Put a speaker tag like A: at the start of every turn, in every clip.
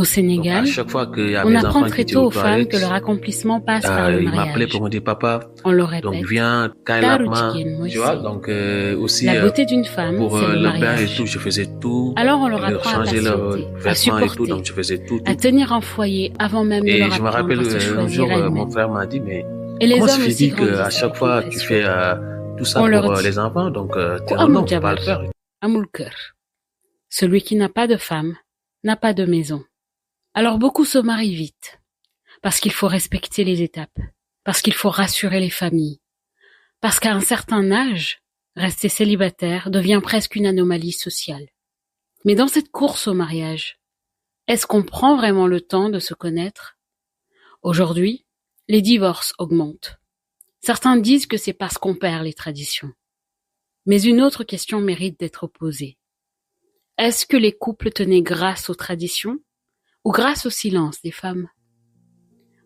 A: Au
B: Donc, à
A: Sénégal,
B: chaque fois qu'il y a
A: on
B: mes
A: apprend
B: enfants qui
A: très
B: étaient
A: tôt
B: aux
A: aux femmes que
B: toilettes,
A: leur accomplissement passe par le
B: ils m'appelaient
A: mariage.
B: pour me dire, papa,
A: On le
B: donc
A: répète.
B: viens, caille la
A: Taru
B: main,
A: jigéen mooy
B: tu vois.
A: sëy.
B: Donc, aussi,
A: La beauté d'une femme,
B: pour
A: c'est le
B: le bain et tout,
A: mariage.
B: je faisais tout.
A: Alors on leur
B: Leur
A: apprend à
B: changer leurs
A: patienter, à
B: vêtements et tout, donc
A: supporter,
B: je faisais tout,
A: à
B: tout.
A: tenir un foyer avant même de
B: Et
A: leur
B: je me rappelle
A: apprendre à se
B: un
A: choisir
B: jour, mon
A: elles-mêmes.
B: frère m'a dit, mais
A: Et les
B: comment se
A: hommes aussi
B: fait-il qu'à
A: grandissent
B: chaque
A: avec une
B: fois tu
A: pression.
B: fais tout ça
A: On leur
B: pour
A: dit,
B: les enfants, donc t'es
A: ku
B: un
A: amul
B: homme, faut pas le
A: jabar,
B: faire.
A: amul kër. Celui qui n'a pas de femme n'a pas de maison. Alors beaucoup se marient vite, parce qu'il faut respecter les étapes, parce qu'il faut rassurer les familles, parce qu'à un certain âge, rester célibataire devient presque une anomalie sociale. Mais dans cette course au mariage, est-ce qu'on prend vraiment le temps de se connaître? Aujourd'hui, les divorces augmentent. Certains disent que c'est parce qu'on perd les traditions. Mais une autre question mérite d'être posée. Est-ce que les couples tenaient grâce aux traditions ou grâce au silence des femmes?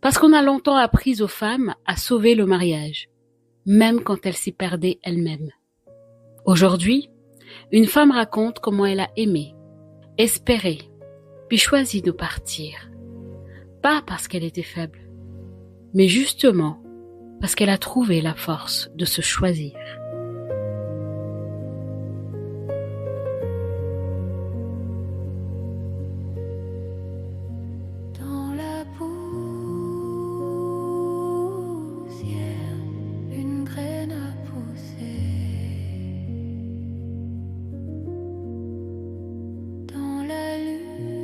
A: Parce qu'on a longtemps appris aux femmes à sauver le mariage, même quand elles s'y perdaient elles-mêmes. Aujourd'hui, une femme raconte comment elle a aimé, espéré, puis choisi de partir. Pas parce qu'elle était faible, mais justement parce qu'elle a trouvé la force de se choisir.
C: Dans la poussière, une graine a poussé. Dans la lumière,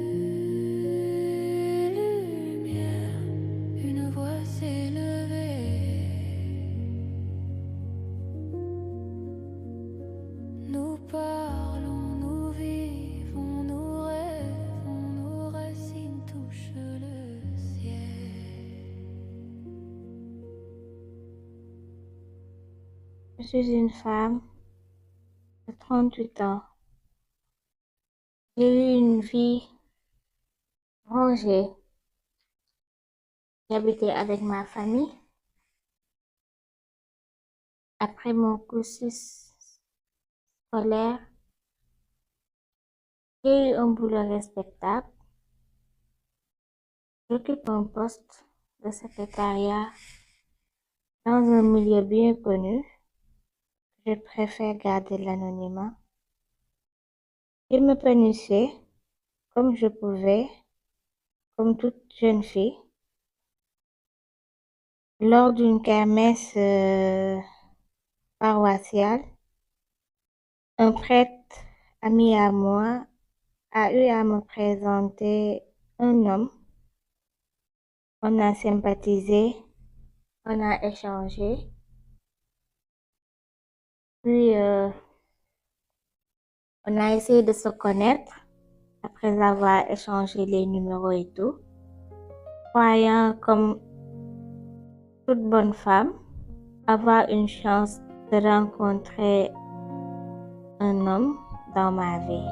C: une voix s'est levée. Nous parlons, nous vivons, nous rêvons, nos racines touchent le ciel.
D: Je suis une femme de 38 ans. J'ai eu une vie rangée. J'habitais avec ma famille. Après mon cursus scolaire, j'ai eu un boulot respectable. J'occupe un poste de secrétariat dans un milieu bien connu. Je préfère garder l'anonymat. Je me punissais comme je pouvais, comme toute jeune fille. Lors d'une kermesse paroissiale, un prêtre ami à moi a eu à me présenter un homme. On a sympathisé, on a échangé. Puis, on a essayé de se connaître après avoir échangé les numéros et tout. Croyant comme toute bonne femme, avoir une chance de rencontrer un homme dans ma vie.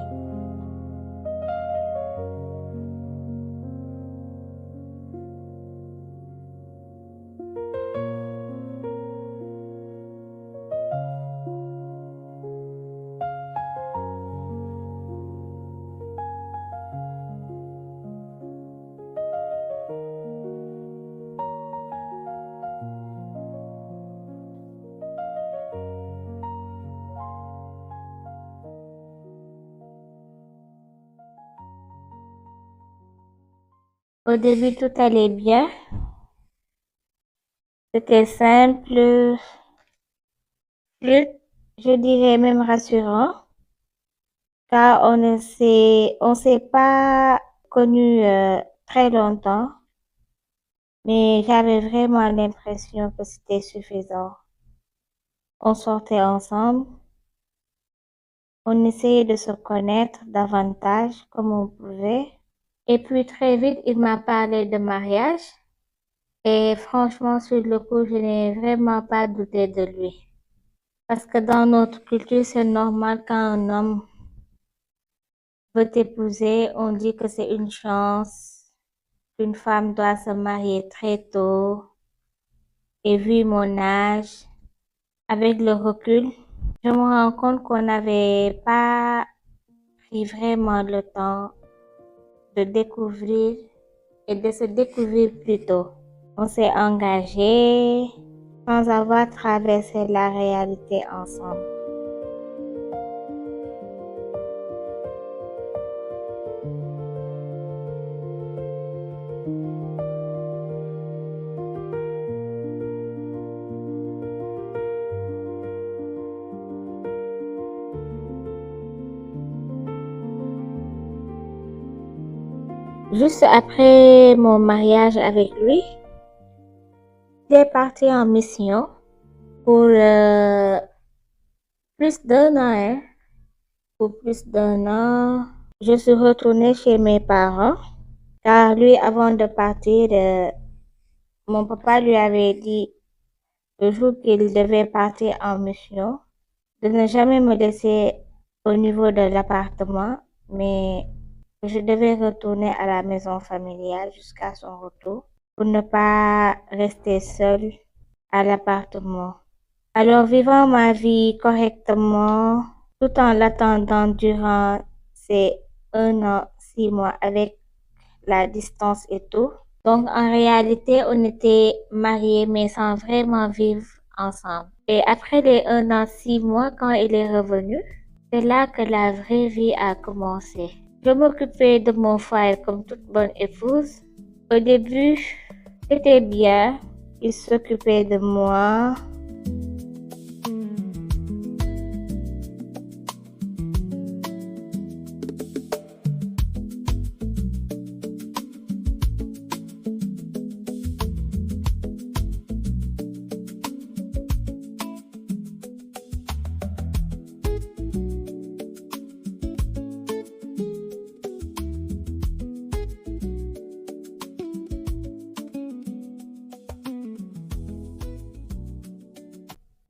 D: Au début, tout allait bien. C'était simple, fluide, je dirais même rassurant, car on s'est pas connu très longtemps, mais j'avais vraiment l'impression que c'était suffisant. On sortait ensemble, on essayait de se connaître davantage comme on pouvait. Et puis très vite, il m'a parlé de mariage. Et franchement, sur le coup, je n'ai vraiment pas douté de lui. Parce que dans notre culture, c'est normal quand un homme veut t'épouser, on dit que c'est une chance, qu'une femme doit se marier très tôt. Et vu mon âge, avec le recul, je me rends compte qu'on n'avait pas pris vraiment le temps se découvrir et de se découvrir plus tôt. On s'est engagé sans avoir traversé la réalité ensemble. Juste après mon mariage avec lui, il est parti en mission pour plus d'un an, hein. Pour plus d'un an, je suis retournée chez mes parents, car lui, avant de partir, mon papa lui avait dit, le jour qu'il devait partir en mission, de ne jamais me laisser au niveau de l'appartement, mais que je devais retourner à la maison familiale jusqu'à son retour pour ne pas rester seule à l'appartement. Alors, vivant ma vie correctement, tout en l'attendant durant ces 1 an, 6 mois avec la distance et tout. Donc, en réalité, on était mariés, mais sans vraiment vivre ensemble. Et après les 1 an, 6 mois, quand il est revenu, c'est là que la vraie vie a commencé. Je m'occupais de mon foyer comme toute bonne épouse. Au début, c'était bien. Il s'occupait de moi.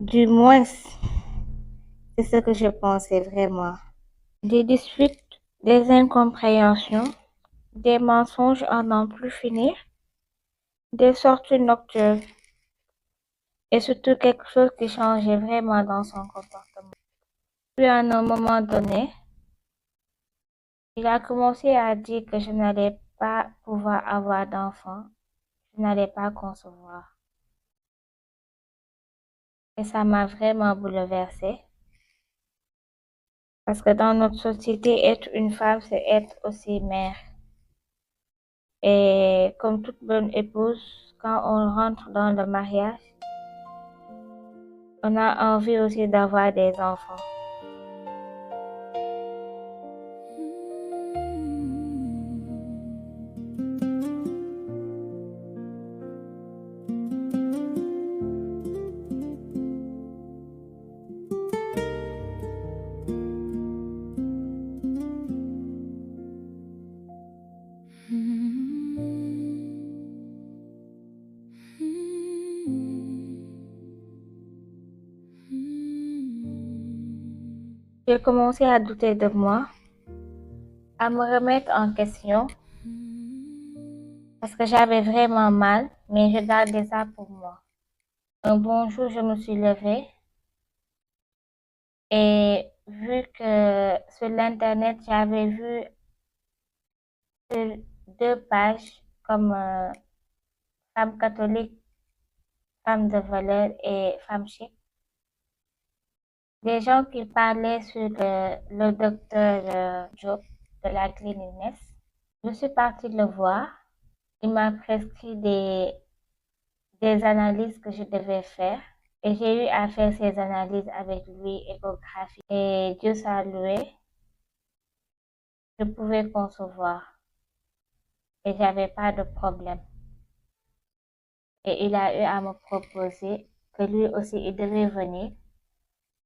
D: Du moins, c'est ce que je pensais vraiment. Des disputes, des incompréhensions, des mensonges en n'en plus finir, des sorties nocturnes et surtout quelque chose qui changeait vraiment dans son comportement. Puis à un moment donné, il a commencé à dire que je n'allais pas pouvoir avoir d'enfants, je n'allais pas concevoir. Et ça m'a vraiment bouleversée. Parce que dans notre société, être une femme, c'est être aussi mère. Et comme toute bonne épouse, quand on rentre dans le mariage, on a envie aussi d'avoir des enfants. J'ai commencé à douter de moi, à me remettre en question, parce que j'avais vraiment mal, mais je gardais ça pour moi. Un bon jour, je me suis levée et vu que sur l'internet, j'avais vu sur 2 pages comme femme catholique, femme de valeur et femme chic. Des gens qui parlaient sur le docteur Job de la clinique Ness. Je suis partie le voir. Il m'a prescrit des analyses que je devais faire. Et j'ai eu à faire ces analyses avec lui, échographie. Et Dieu soit loué, je pouvais concevoir. Et j'avais pas de problème. Et il a eu à me proposer que lui aussi, il devait venir.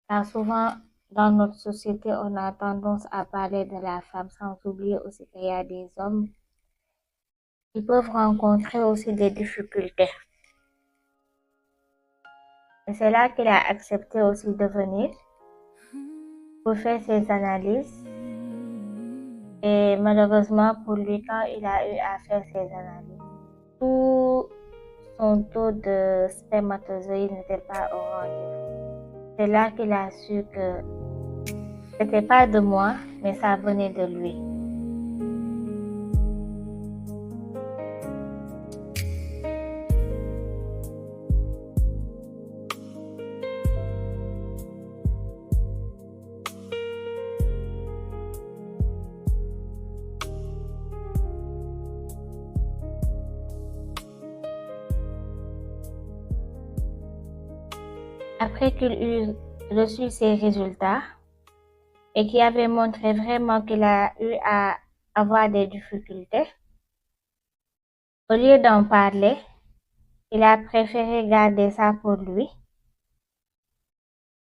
D: Car souvent, dans notre société, on a tendance à parler de la femme sans oublier aussi qu'il y a des hommes qui peuvent rencontrer aussi des difficultés. Et c'est là qu'il a accepté aussi de venir pour faire ses analyses. Et malheureusement pour lui, quand il a eu à faire ses analyses, tout son taux de spermatozoïdes n'était pas au rendez-vous. C'est là qu'il a su que c'était pas de moi, mais ça venait de lui. après qu'il eut reçu ses résultats et qui avait montré vraiment qu'il a eu à avoir des difficultés, au lieu d'en parler, il a préféré garder ça pour lui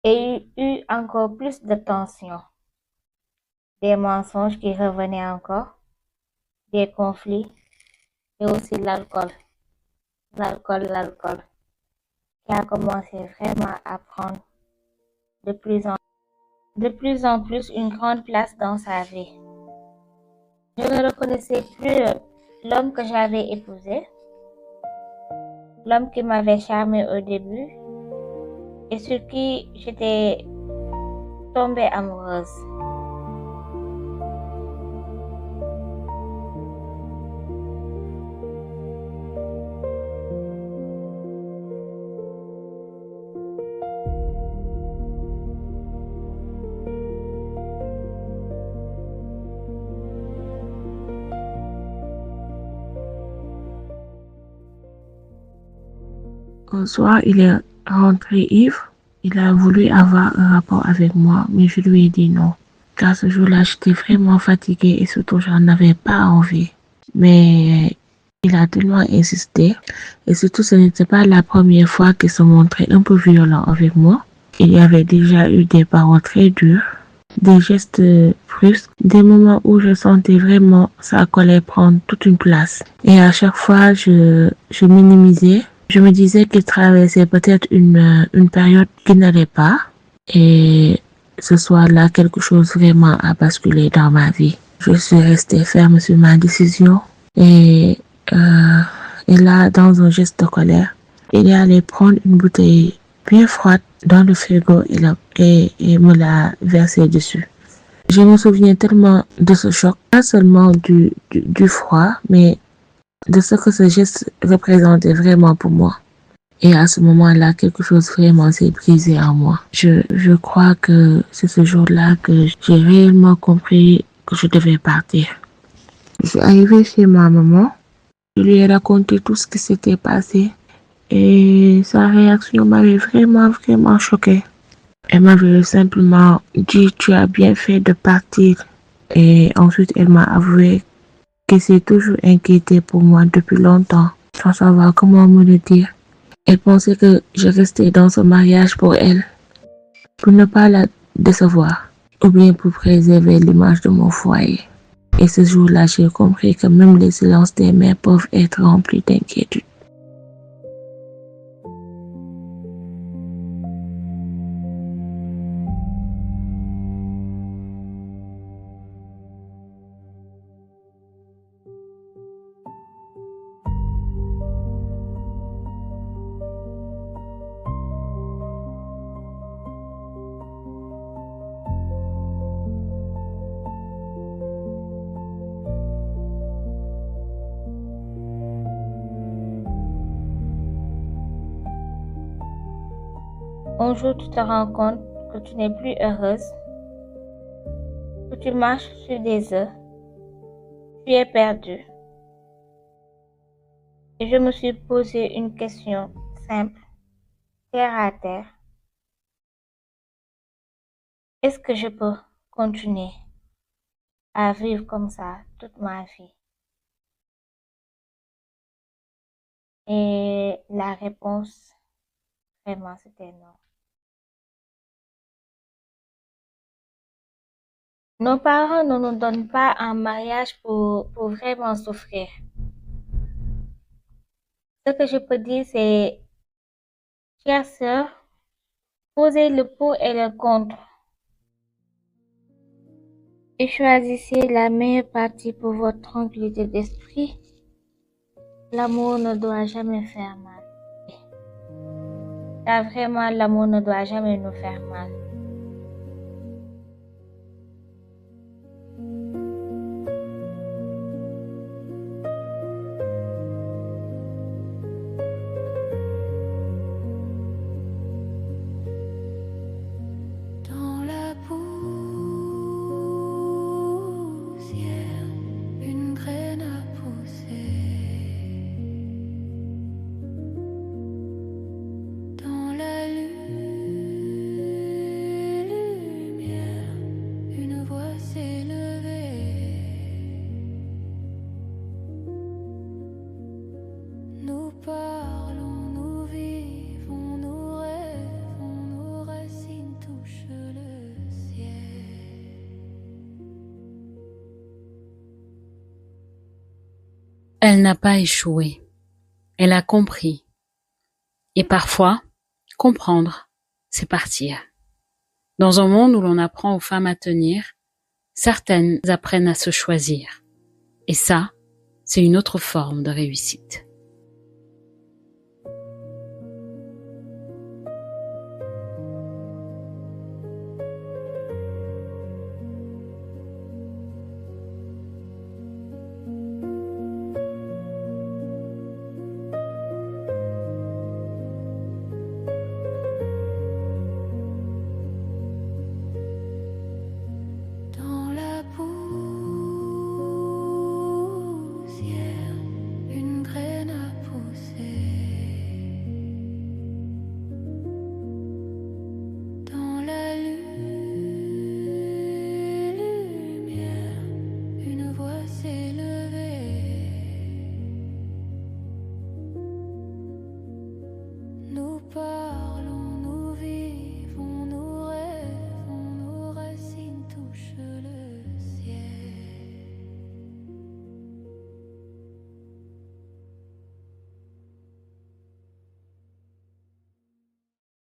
D: et eu encore plus de tension, des mensonges qui revenaient encore, des conflits et aussi l'alcool, qui a commencé vraiment à prendre de plus en plus une grande place dans sa vie. Je ne reconnaissais plus l'homme que j'avais épousé, l'homme qui m'avait charmé au début et sur qui j'étais tombée amoureuse.
E: Un soir, il est rentré ivre. Il a voulu avoir un rapport avec moi, mais je lui ai dit non. Car ce jour-là, j'étais vraiment fatiguée et surtout, j'en avais pas envie. Mais il a tellement insisté. Et surtout, ce n'était pas la première fois qu'il se montrait un peu violent avec moi. Il y avait déjà eu des paroles très dures, des gestes brusques, des moments où je sentais vraiment sa colère prendre toute une place. Et à chaque fois, je minimisais. Je me disais qu'il traversait peut-être une période qui n'allait pas. Et ce soir-là, quelque chose vraiment a basculé dans ma vie. Je suis restée ferme sur ma décision. Et là, dans un geste de colère, il est allé prendre une bouteille bien froide dans le frigo et me l'a versée dessus. Je me souviens tellement de ce choc, pas seulement du froid, mais de ce que ce geste représentait vraiment pour moi. Et à ce moment-là, quelque chose vraiment s'est brisé en moi. Je crois que c'est ce jour-là que j'ai réellement compris que je devais partir. Je suis arrivée chez ma maman. Je lui ai raconté tout ce qui s'était passé. Et sa réaction m'avait vraiment choquée. Elle m'avait simplement dit, tu as bien fait de partir. Et ensuite, elle m'a avoué qu'elle s'est toujours inquiétée pour moi depuis longtemps, sans savoir comment me le dire. Elle pensait que je restais dans ce mariage pour elle, pour ne pas la décevoir, ou bien pour préserver l'image de mon foyer. Et ce jour-là, j'ai compris que même les silences des mères peuvent être remplis d'inquiétude.
D: Un jour, tu te rends compte que tu n'es plus heureuse, que tu marches sur des œufs, tu es perdue. Et je me suis posé une question simple, terre à terre. Est-ce que je peux continuer à vivre comme ça toute ma vie? Et la réponse, vraiment, c'était non. Nos parents ne nous donnent pas un mariage pour vraiment souffrir. Ce que je peux dire, c'est, chère sœur, posez le pour et le contre et choisissez la meilleure partie pour votre tranquillité d'esprit. L'amour ne doit jamais faire mal. Là, vraiment, l'amour ne doit jamais nous faire mal.
C: Dans la poussière, une graine a poussé. Dans la lune,
A: Elle n'a pas échoué. Elle a compris. Et parfois, comprendre, c'est partir. Dans un monde où l'on apprend aux femmes à tenir, certaines apprennent à se choisir. Et ça, c'est une autre forme de réussite.